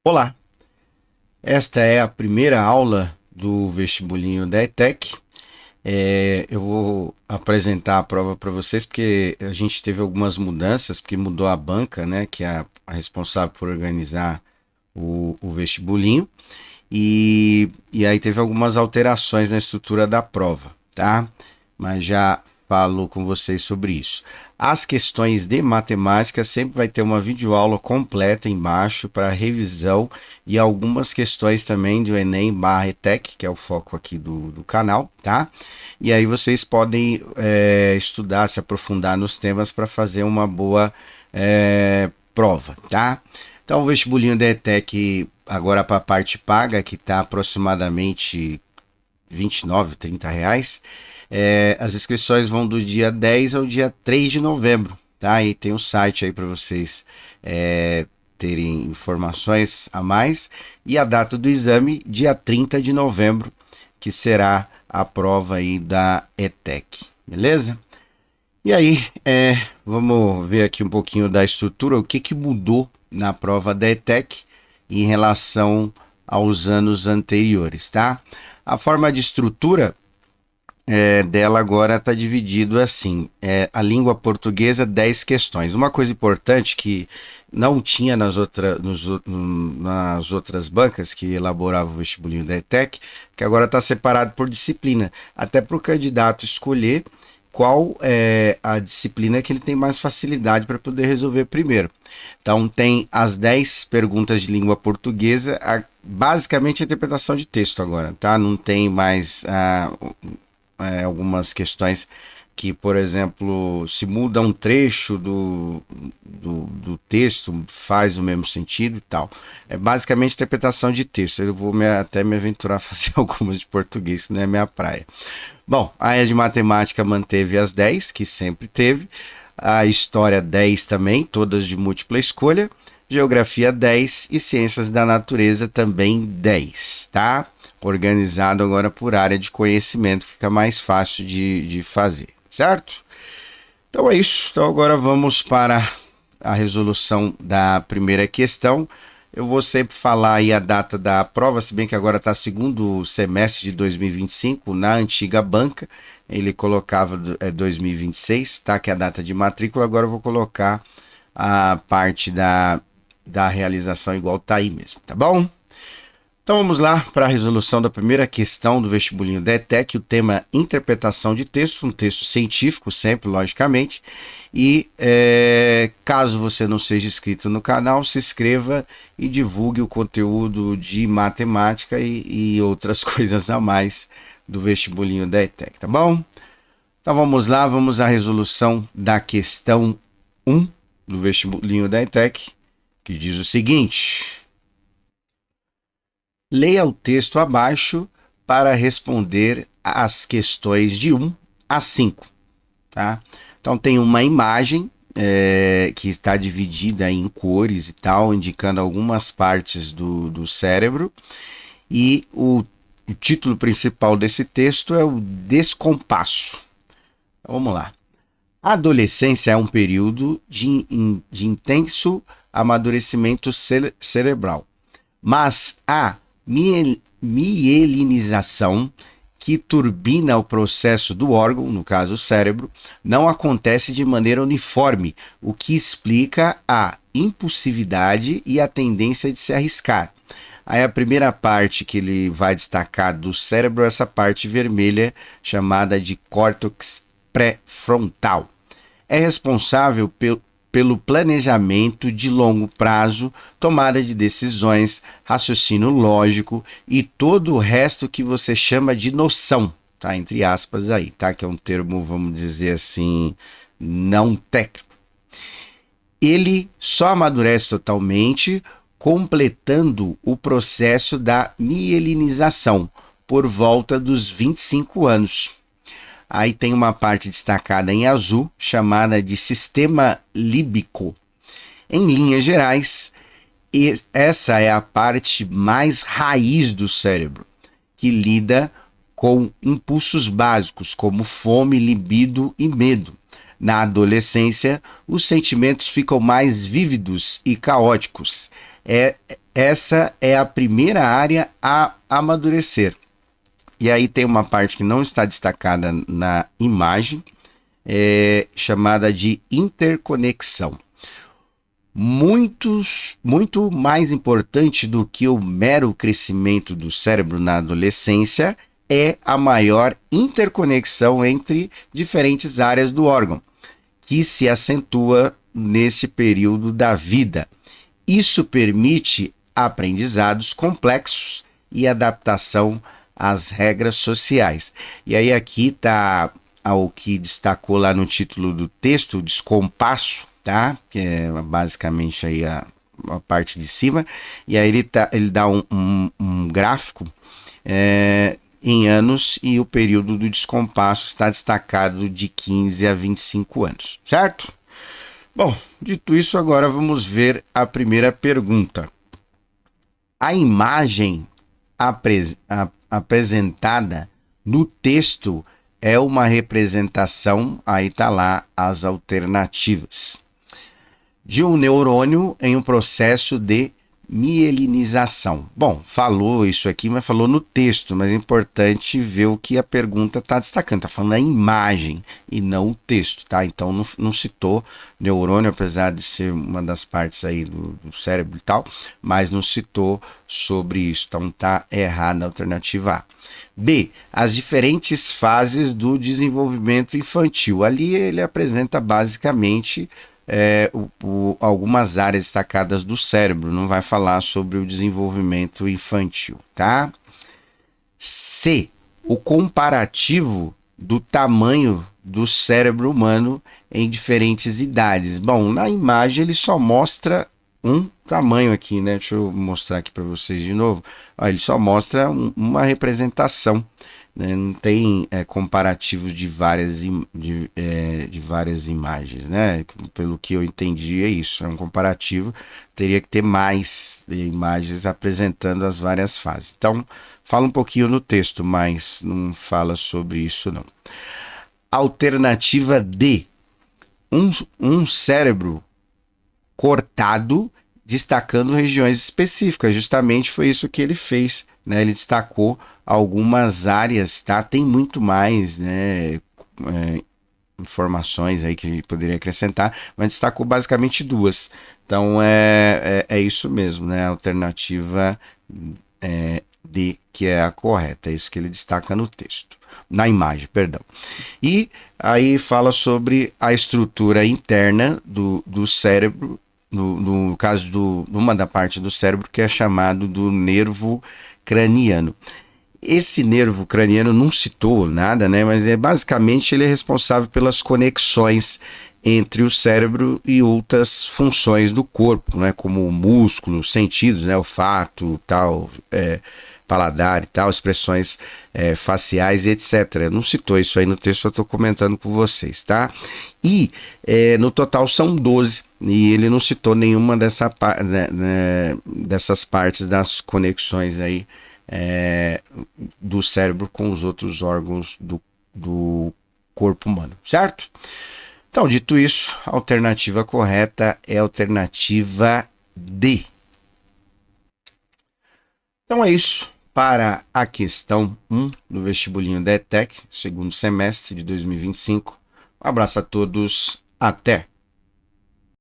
Olá, esta é a primeira aula do vestibulinho da ETEC. Eu vou apresentar a prova para vocês porque a gente teve algumas mudanças, porque mudou a banca, né, que é a responsável por organizar o vestibulinho, e aí teve algumas alterações na estrutura da prova, tá? Mas já falo com vocês sobre isso. As questões de matemática sempre vai ter uma videoaula completa embaixo para revisão e algumas questões também do Enem barra ETEC, que é o foco aqui do canal, tá? E aí vocês podem estudar, se aprofundar nos temas para fazer uma boa prova, tá? Então o vestibulinho da ETEC agora para a parte paga, que está aproximadamente 29, R$ 30. As inscrições vão do dia 10 ao dia 3 de novembro, tá? E tem um site aí para vocês terem informações a mais. E a data do exame, dia 30 de novembro, que será a prova aí da ETEC, beleza? E aí, vamos ver aqui um pouquinho da estrutura, o que mudou na prova da ETEC em relação aos anos anteriores, tá? A forma de estrutura dela agora está dividido assim: a língua portuguesa, 10 questões. Uma coisa importante que não tinha nas outras bancas que elaboravam o vestibulinho da ETEC, que agora está separado por disciplina, até para o candidato escolher qual é a disciplina que ele tem mais facilidade para poder resolver primeiro. Então tem as 10 perguntas de língua portuguesa, basicamente a interpretação de texto agora, tá? Não tem mais algumas questões que, por exemplo, se muda um trecho do texto, faz o mesmo sentido e tal. É basicamente interpretação de texto. Eu vou até me aventurar a fazer algumas de português, que não é minha praia. Bom, a área de matemática manteve as 10, que sempre teve. A história 10 também, todas de múltipla escolha. Geografia 10 e ciências da natureza também 10, tá? Organizado agora por área de conhecimento, fica mais fácil de fazer, certo? Então é isso. Então agora vamos para a resolução da primeira questão. Eu vou sempre falar aí a data da prova, se bem que agora está segundo semestre de 2025, na antiga banca, ele colocava 2026, tá? Que é a data de matrícula, agora eu vou colocar a parte da realização igual tá aí mesmo, tá bom? Então vamos lá para a resolução da primeira questão do vestibulinho da ETEC, o tema interpretação de texto, um texto científico sempre, logicamente, e caso você não seja inscrito no canal, se inscreva e divulgue o conteúdo de matemática e outras coisas a mais do vestibulinho da ETEC, tá bom? Então vamos lá, vamos à resolução da questão 1 do vestibulinho da ETEC, que diz o seguinte: leia o texto abaixo para responder às questões de 1 a 5. Tá? Então tem uma imagem que está dividida em cores e tal, indicando algumas partes do cérebro, e o título principal desse texto é o descompasso. Então, vamos lá. A adolescência é um período de intenso amadurecimento cerebral, mas a mielinização, que turbina o processo do órgão, no caso o cérebro, não acontece de maneira uniforme, o que explica a impulsividade e a tendência de se arriscar. Aí a primeira parte que ele vai destacar do cérebro é essa parte vermelha, chamada de córtex pré-frontal. É responsável pelo planejamento de longo prazo, tomada de decisões, raciocínio lógico e todo o resto que você chama de noção, tá? Entre aspas aí, tá? Que é um termo, vamos dizer assim, não técnico. Ele só amadurece totalmente completando o processo da mielinização por volta dos 25 anos. Aí tem uma parte destacada em azul, chamada de sistema límbico. Em linhas gerais, essa é a parte mais raiz do cérebro, que lida com impulsos básicos, como fome, libido e medo. Na adolescência, os sentimentos ficam mais vívidos e caóticos. essa é a primeira área a amadurecer. E aí tem uma parte que não está destacada na imagem, chamada de interconexão. Muito mais importante do que o mero crescimento do cérebro na adolescência é a maior interconexão entre diferentes áreas do órgão, que se acentua nesse período da vida. Isso permite aprendizados complexos e adaptação às regras sociais. E aí aqui está o que destacou lá no título do texto, o descompasso, tá? Que é basicamente aí a parte de cima. E aí ele dá um gráfico em anos, e o período do descompasso está destacado de 15 a 25 anos, certo? Bom, dito isso, agora vamos ver a primeira pergunta. A imagem apresentada no texto é uma representação, aí está lá as alternativas, de um neurônio em um processo de mielinização. Bom, falou isso aqui, mas falou no texto, mas é importante ver o que a pergunta está destacando. Está falando a imagem e não o texto, tá? Então não citou neurônio, apesar de ser uma das partes aí do cérebro e tal, mas não citou sobre isso. Então tá errada a alternativa A. B, as diferentes fases do desenvolvimento infantil. Ali ele apresenta basicamente algumas áreas destacadas do cérebro, não vai falar sobre o desenvolvimento infantil, tá? C, o comparativo do tamanho do cérebro humano em diferentes idades. Bom, na imagem ele só mostra um tamanho aqui, né? Deixa eu mostrar aqui para vocês de novo. Ó, ele só mostra uma representação, né? Não tem comparativos de várias imagens, né? Pelo que eu entendi é isso, é um comparativo, teria que ter mais imagens apresentando as várias fases. Então, fala um pouquinho no texto, mas não fala sobre isso não. Alternativa D, um cérebro cortado, destacando regiões específicas. Justamente foi isso que ele fez, né? Ele destacou algumas áreas, tá? Tem muito mais, né? Informações aí que poderia acrescentar, mas destacou basicamente duas. Então é isso mesmo, né? A alternativa D, que é a correta, é isso que ele destaca no texto, na imagem, perdão. E aí fala sobre a estrutura interna do cérebro, no caso numa da parte do cérebro que é chamado do nervo craniano. Esse nervo craniano não citou nada, né? Mas basicamente ele é responsável pelas conexões entre o cérebro e outras funções do corpo, né? Como músculos, sentidos, né? Olfato, tal, paladar e tal, expressões faciais e etc. Não citou isso aí no texto, eu estou comentando com vocês, tá? E no total são 12, e ele não citou nenhuma dessas partes das conexões aí do cérebro com os outros órgãos do corpo humano, certo? Então, dito isso, a alternativa correta é a alternativa D. Então é isso para a questão 1 do vestibulinho da ETEC, segundo semestre de 2025. Um abraço a todos, até!